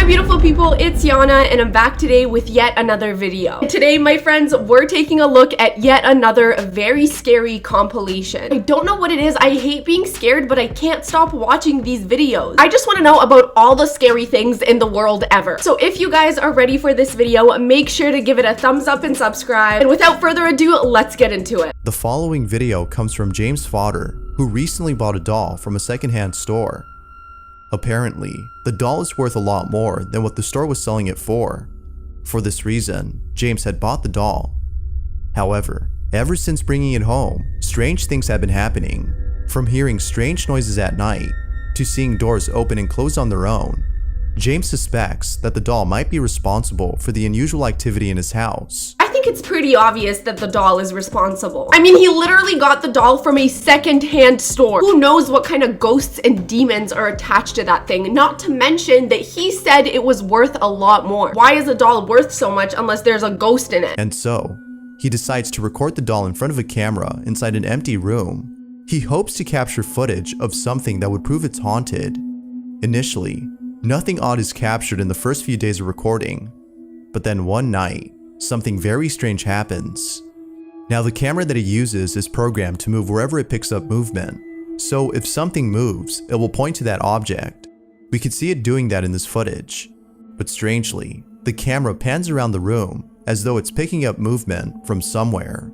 beautiful people, it's Yana and I'm back today with yet another video. Today, my friends, we're taking a look at yet another very scary compilation. I don't know what it is. I hate being scared, but I can't stop watching these videos. I just want to know about all the scary things in the world ever. So if you guys are ready for this video, make sure to give it a thumbs up and subscribe. And without further ado, let's get into it. The following video comes from James Fodder, who recently bought a doll from a secondhand store. Apparently, the doll is worth a lot more than what the store was selling it for. For this reason, James had bought the doll. However, ever since bringing it home, strange things have been happening. From hearing strange noises at night, to seeing doors open and close on their own. James suspects that the doll might be responsible for the unusual activity in his house. I think it's pretty obvious that the doll is responsible. I mean, he literally got the doll from a second-hand store. Who knows what kind of ghosts and demons are attached to that thing? Not to mention that he said it was worth a lot more. Why is a doll worth so much unless there's a ghost in it? And so, he decides to record the doll in front of a camera inside an empty room. He hopes to capture footage of something that would prove it's haunted. Initially, nothing odd is captured in the first few days of recording. But then one night, something very strange happens. Now the camera that he uses is programmed to move wherever it picks up movement. So if something moves, it will point to that object. We could see it doing that in this footage. But strangely, the camera pans around the room as though it's picking up movement from somewhere.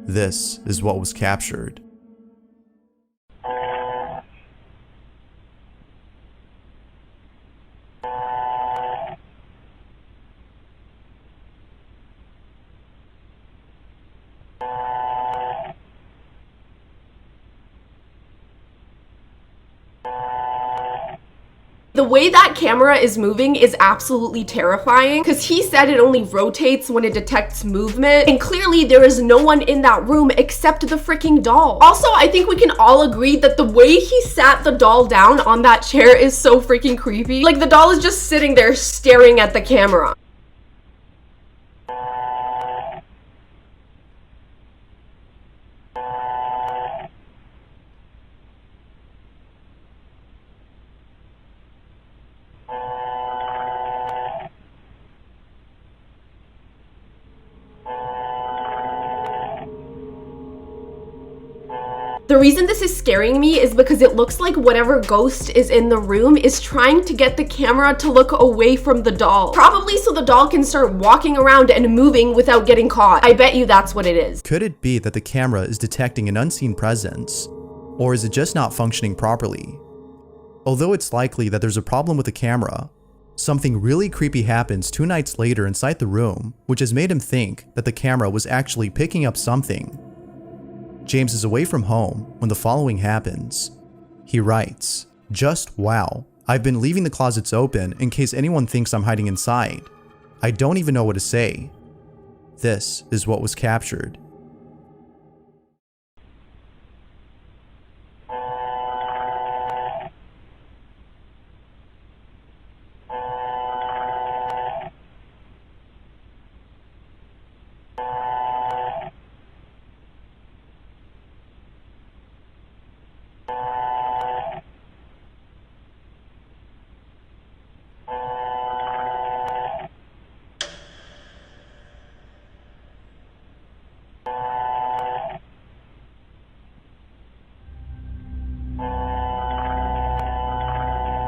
This is what was captured. The way that camera is moving is absolutely terrifying because he said it only rotates when it detects movement, and clearly there is no one in that room except the freaking doll. Also, I think we can all agree that the way he sat the doll down on that chair is so freaking creepy. Like, the doll is just sitting there staring at the camera. The reason this is scaring me is because it looks like whatever ghost is in the room is trying to get the camera to look away from the doll. Probably so the doll can start walking around and moving without getting caught. I bet you that's what it is. Could it be that the camera is detecting an unseen presence? Or is it just not functioning properly? Although it's likely that there's a problem with the camera, something really creepy happens 2 nights later inside the room, which has made him think that the camera was actually picking up something. James is away from home when the following happens. He writes, "Just wow, I've been leaving the closets open in case anyone thinks I'm hiding inside. I don't even know what to say." This is what was captured.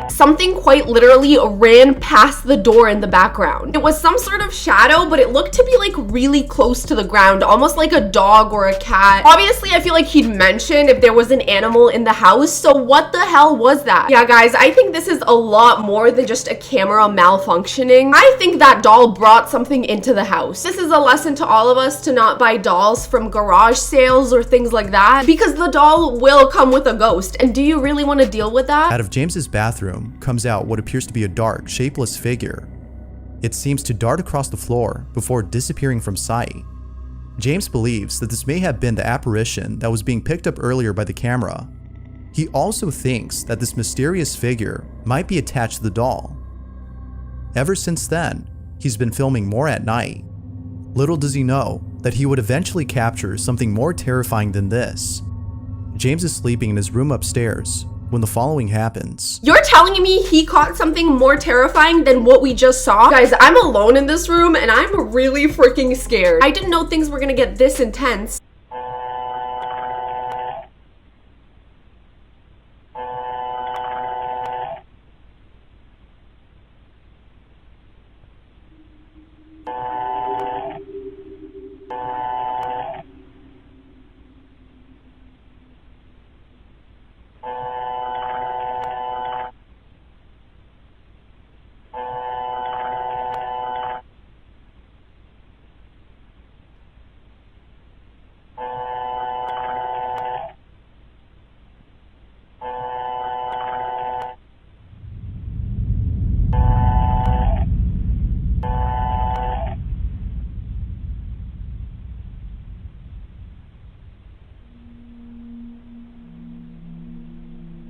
Something quite literally ran past the door in the background. It was some sort of shadow, but it looked to be like really close to the ground, almost like a dog or a cat. Obviously, I feel like he'd mention if there was an animal in the house, so what the hell was that? Yeah, guys, I think this is a lot more than just a camera malfunctioning. I think that doll brought something into the house. This is a lesson to all of us to not buy dolls from garage sales or things like that, because the doll will come with a ghost, and do you really want to deal with that? Out of James's bathroom comes out what appears to be a dark, shapeless figure. It seems to dart across the floor before disappearing from sight. James believes that this may have been the apparition that was being picked up earlier by the camera. He also thinks that this mysterious figure might be attached to the doll. Ever since then, he's been filming more at night. Little does he know that he would eventually capture something more terrifying than this. James is sleeping in his room upstairs when the following happens. You're telling me he caught something more terrifying than what we just saw? Guys, I'm alone in this room and I'm really freaking scared. I didn't know things were gonna get this intense.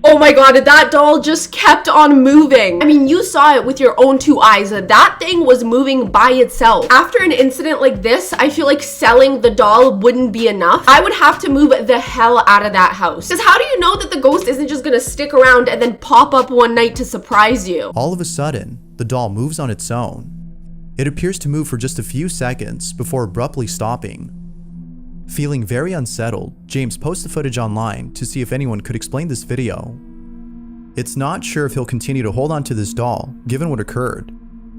Oh my god, that doll just kept on moving. I mean, you saw it with your own two eyes. That thing was moving by itself. After an incident like this, I feel like selling the doll wouldn't be enough. I would have to move the hell out of that house. Because how do you know that the ghost isn't just gonna stick around and then pop up one night to surprise you? All of a sudden, the doll moves on its own. It appears to move for just a few seconds before abruptly stopping. Feeling very unsettled, James posts the footage online to see if anyone could explain this video. It's not sure if he'll continue to hold on to this doll, given what occurred,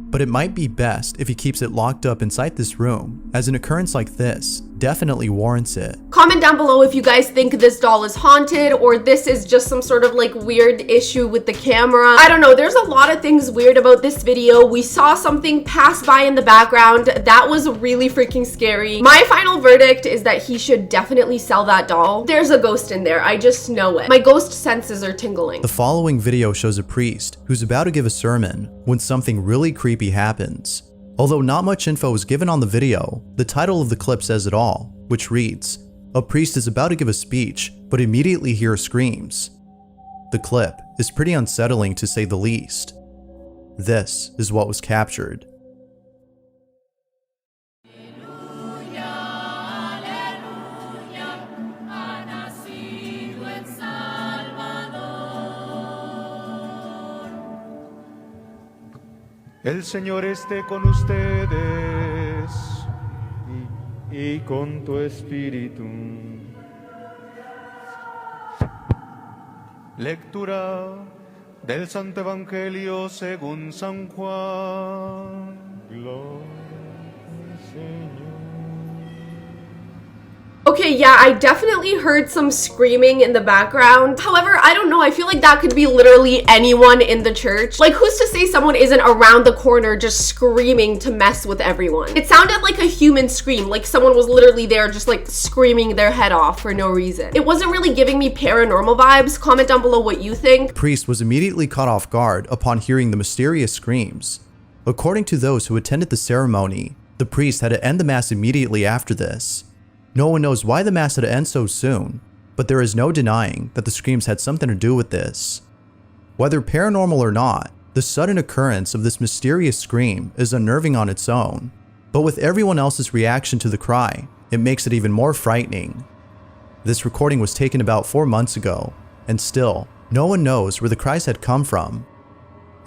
but it might be best if he keeps it locked up inside this room, as an occurrence like this definitely warrants it. Comment down below if you guys think this doll is haunted or this is just some sort of like weird issue with the camera. I don't know, there's a lot of things weird about this video. We saw something pass by in the background. That was really freaking scary. My final verdict is that he should definitely sell that doll. There's a ghost in there, I just know it. My ghost senses are tingling. The following video shows a priest who's about to give a sermon when something really creepy happens. Although not much info is given on the video, the title of the clip says it all, which reads, "A priest is about to give a speech, but immediately hears screams." The clip is pretty unsettling to say the least. This is what was captured. El Señor esté con ustedes y con tu espíritu. Lectura del Santo Evangelio según San Juan. Gloria al Señor. Okay, yeah, I definitely heard some screaming in the background. However, I don't know, I feel like that could be literally anyone in the church. Like, who's to say someone isn't around the corner just screaming to mess with everyone? It sounded like a human scream, like someone was literally there just like screaming their head off for no reason. It wasn't really giving me paranormal vibes. Comment down below what you think. The priest was immediately caught off guard upon hearing the mysterious screams. According to those who attended the ceremony, the priest had to end the mass immediately after this. No one knows why the mass had to end so soon, but there is no denying that the screams had something to do with this. Whether paranormal or not, the sudden occurrence of this mysterious scream is unnerving on its own, but with everyone else's reaction to the cry, it makes it even more frightening. This recording was taken about 4 months ago, and still, no one knows where the cries had come from.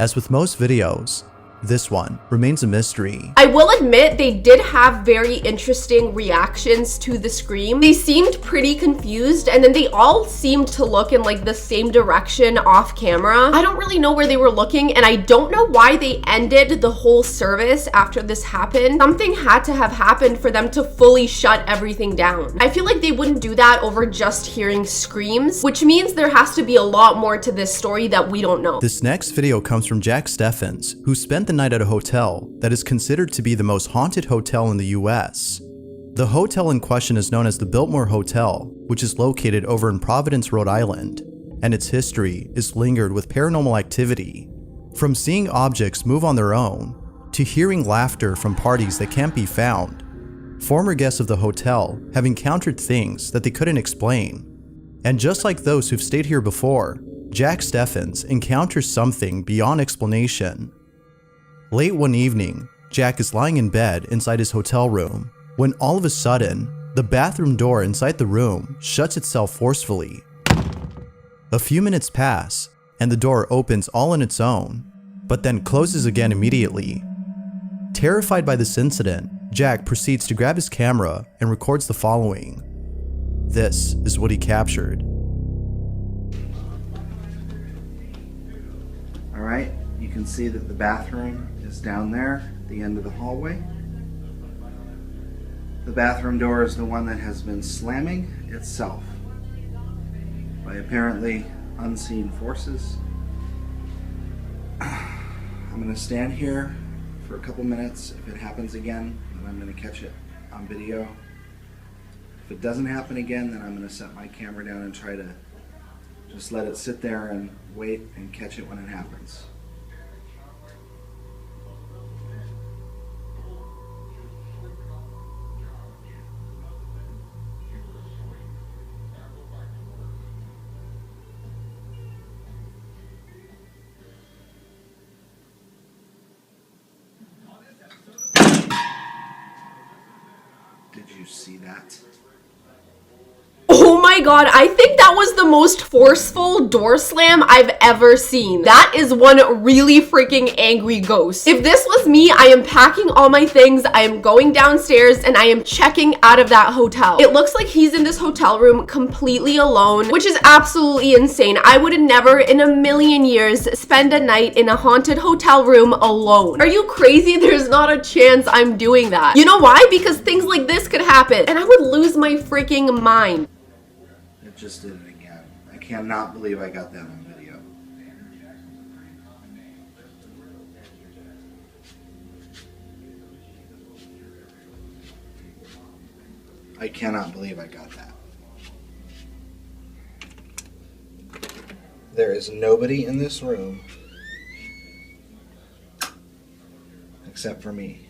As with most videos, this one remains a mystery. I will admit they did have very interesting reactions to the scream. They seemed pretty confused and then they all seemed to look in like the same direction off camera. I don't really know where they were looking and I don't know why they ended the whole service after this happened. Something had to have happened for them to fully shut everything down. I feel like they wouldn't do that over just hearing screams, which means there has to be a lot more to this story that we don't know. This next video comes from Jack Steffens, who spent the night at a hotel that is considered to be the most haunted hotel in the US. The hotel in question is known as the Biltmore Hotel, which is located over in Providence, Rhode Island, and its history is lingered with paranormal activity. From seeing objects move on their own, to hearing laughter from parties that can't be found, former guests of the hotel have encountered things that they couldn't explain. And just like those who've stayed here before, Jack Steffens encounters something beyond explanation. Late one evening, Jack is lying in bed inside his hotel room when all of a sudden, the bathroom door inside the room shuts itself forcefully. A few minutes pass, and the door opens all on its own, but then closes again immediately. Terrified by this incident, Jack proceeds to grab his camera and records the following. This is what he captured. Alright, you can see that the bathroom is down there at the end of the hallway. The bathroom door is the one that has been slamming itself by apparently unseen forces. I'm going to stand here for a couple minutes. If it happens again, then I'm going to catch it on video. If it doesn't happen again, then I'm going to set my camera down and try to just let it sit there and wait and catch it when it happens. Did you see that? Oh my god, I think that was the most forceful door slam I've ever seen. That is one really freaking angry ghost. If this was me, I am packing all my things, I am going downstairs, and I am checking out of that hotel. It looks like he's in this hotel room completely alone, which is absolutely insane. I would never in a million years spend a night in a haunted hotel room alone. Are you crazy? There's not a chance I'm doing that. You know why? Because things like this could happen, and I would lose my freaking mind. It just did it again. I cannot believe I got that on video. I cannot believe I got that. There is nobody in this room except for me.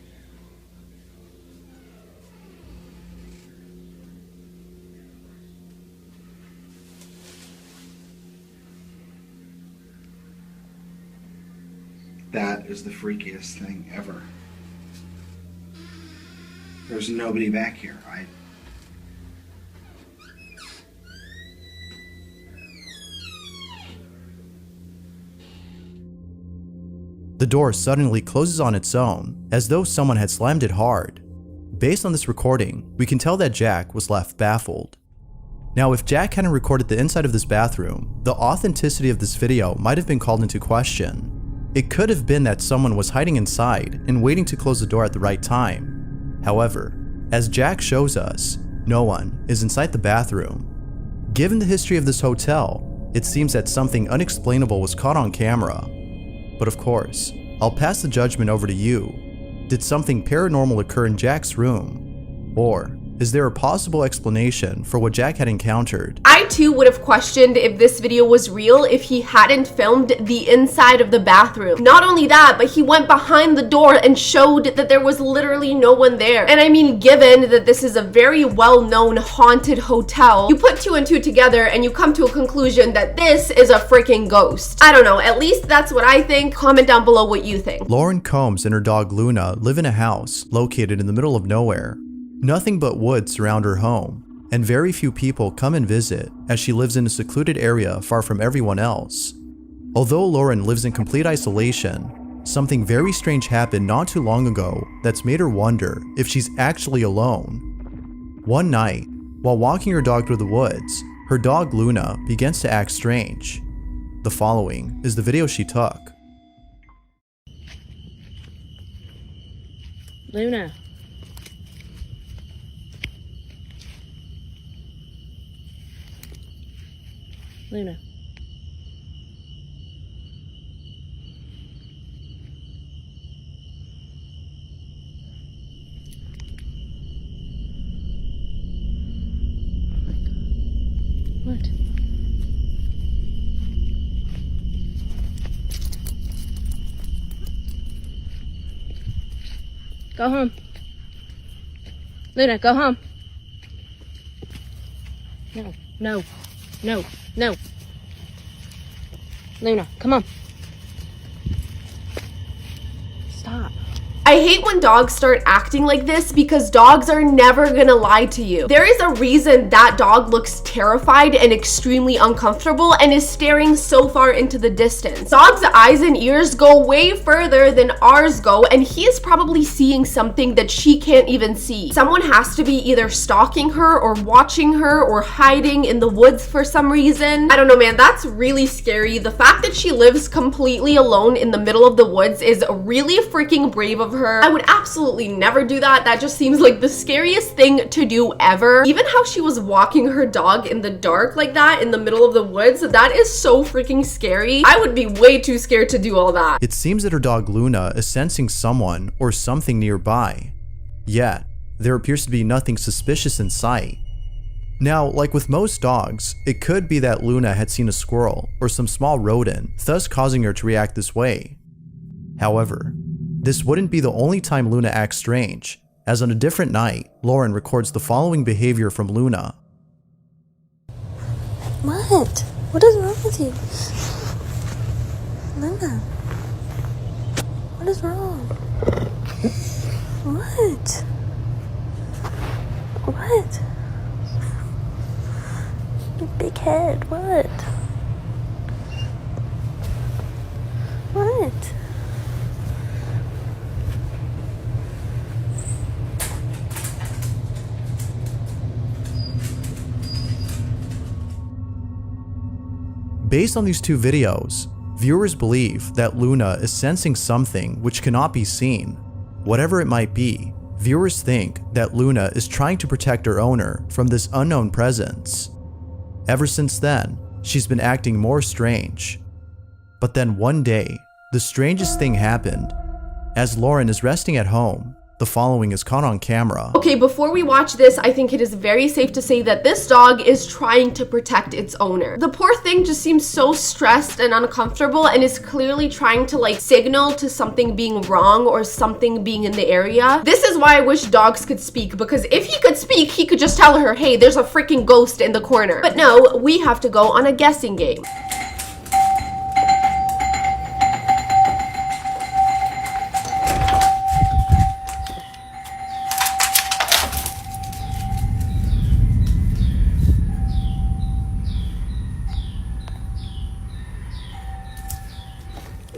That is the freakiest thing ever. There's nobody back here. The door suddenly closes on its own, as though someone had slammed it hard. Based on this recording, we can tell that Jack was left baffled. Now, if Jack hadn't recorded the inside of this bathroom, the authenticity of this video might have been called into question. It could have been that someone was hiding inside and waiting to close the door at the right time. However, as Jack shows us, no one is inside the bathroom. Given the history of this hotel, it seems that something unexplainable was caught on camera. But of course, I'll pass the judgment over to you. Did something paranormal occur in Jack's room? Or is there a possible explanation for what Jack had encountered? I too would have questioned if this video was real if he hadn't filmed the inside of the bathroom. Not only that, but he went behind the door and showed that there was literally no one there. And I mean, given that this is a very well-known haunted hotel, you put two and two together and you come to a conclusion that this is a freaking ghost. I don't know, at least that's what I think. Comment down below what you think. Lauren Combs and her dog Luna live in a house located in the middle of nowhere. Nothing but woods surround her home, and very few people come and visit as she lives in a secluded area far from everyone else. Although Lauren lives in complete isolation, something very strange happened not too long ago that's made her wonder if she's actually alone. One night, while walking her dog through the woods, her dog Luna begins to act strange. The following is the video she took. Luna. Luna. What? Go home. Luna, go home. No, no, no, no. Luna, come on. Stop. I hate when dogs start acting like this because dogs are never gonna lie to you. There is a reason that dog looks terrified and extremely uncomfortable and is staring so far into the distance. Dogs' eyes and ears go way further than ours go, and he is probably seeing something that she can't even see. Someone has to be either stalking her or watching her or hiding in the woods for some reason. I don't know, man, that's really scary. The fact that she lives completely alone in the middle of the woods is really freaking brave of her. I would absolutely never do that. That just seems like the scariest thing to do ever. Even how she was walking her dog in the dark like that in the middle of the woods, that is so freaking scary. I would be way too scared to do all that. It seems that her dog Luna is sensing someone or something nearby. Yet, there appears to be nothing suspicious in sight. Now, like with most dogs, it could be that Luna had seen a squirrel or some small rodent, thus causing her to react this way. However, this wouldn't be the only time Luna acts strange, as on a different night, Lauren records the following behavior from Luna. What? What is wrong with you? Luna. What is wrong? What? What? Your big head. What? What? Based on these two videos, viewers believe that Luna is sensing something which cannot be seen. Whatever it might be, viewers think that Luna is trying to protect her owner from this unknown presence. Ever since then, she's been acting more strange. But then one day, the strangest thing happened. As Lauren is resting at home, the following is caught on camera. Okay, before we watch this, I think it is very safe to say that this dog is trying to protect its owner. The poor thing just seems so stressed and uncomfortable and is clearly trying to like signal to something being wrong or something being in the area. This is why I wish dogs could speak, because if he could speak, he could just tell her, hey, there's a freaking ghost in the corner. But no, we have to go on a guessing game.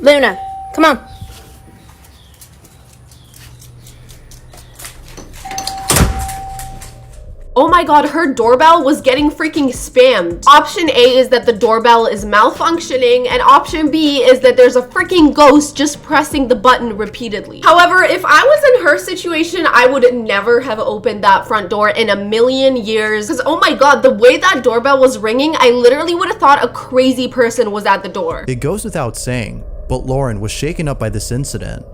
Luna, come on. Oh my god, her doorbell was getting freaking spammed. Option A is that the doorbell is malfunctioning, and option B is that there's a freaking ghost just pressing the button repeatedly. However, if I was in her situation, I would never have opened that front door in a million years. Because oh my god, the way that doorbell was ringing, I literally would have thought a crazy person was at the door. It goes without saying, but Lauren was shaken up by this incident.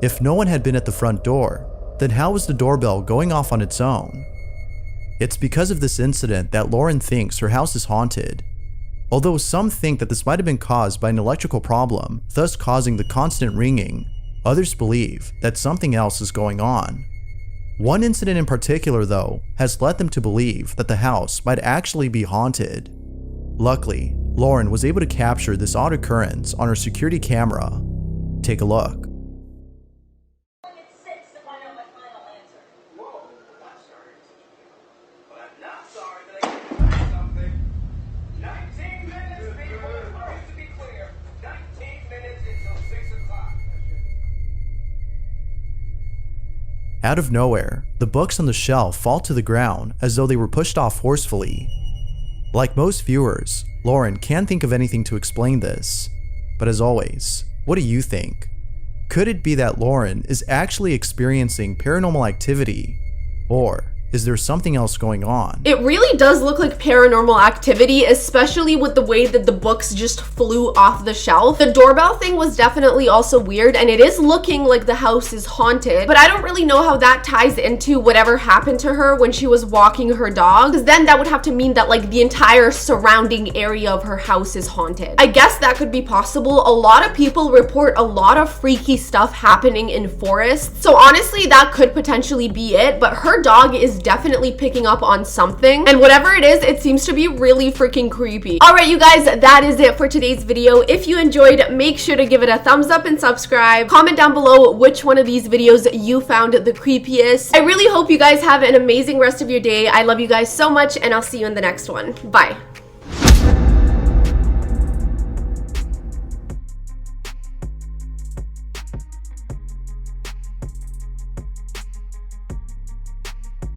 If no one had been at the front door, then how was the doorbell going off on its own? It's because of this incident that Lauren thinks her house is haunted. Although some think that this might have been caused by an electrical problem, thus causing the constant ringing, others believe that something else is going on. One incident in particular, though, has led them to believe that the house might actually be haunted. Luckily, Lauren was able to capture this odd occurrence on her security camera. Take a look. Out of nowhere, the books on the shelf fall to the ground as though they were pushed off forcefully. Like most viewers, Lauren can't think of anything to explain this. But as always, what do you think? Could it be that Lauren is actually experiencing paranormal activity? Or is there something else going on? It really does look like paranormal activity, especially with the way that the books just flew off the shelf. The doorbell thing was definitely also weird, and it is looking like the house is haunted, but I don't really know how that ties into whatever happened to her when she was walking her dog, because then that would have to mean that like the entire surrounding area of her house is haunted. I guess that could be possible. A lot of people report a lot of freaky stuff happening in forests, so honestly that could potentially be it, but her dog is is definitely picking up on something. And whatever it is, it seems to be really freaking creepy. All right, you guys, that is it for today's video. If you enjoyed, make sure to give it a thumbs up and subscribe. Comment down below which one of these videos you found the creepiest. I really hope you guys have an amazing rest of your day. I love you guys so much, and I'll see you in the next one. Bye.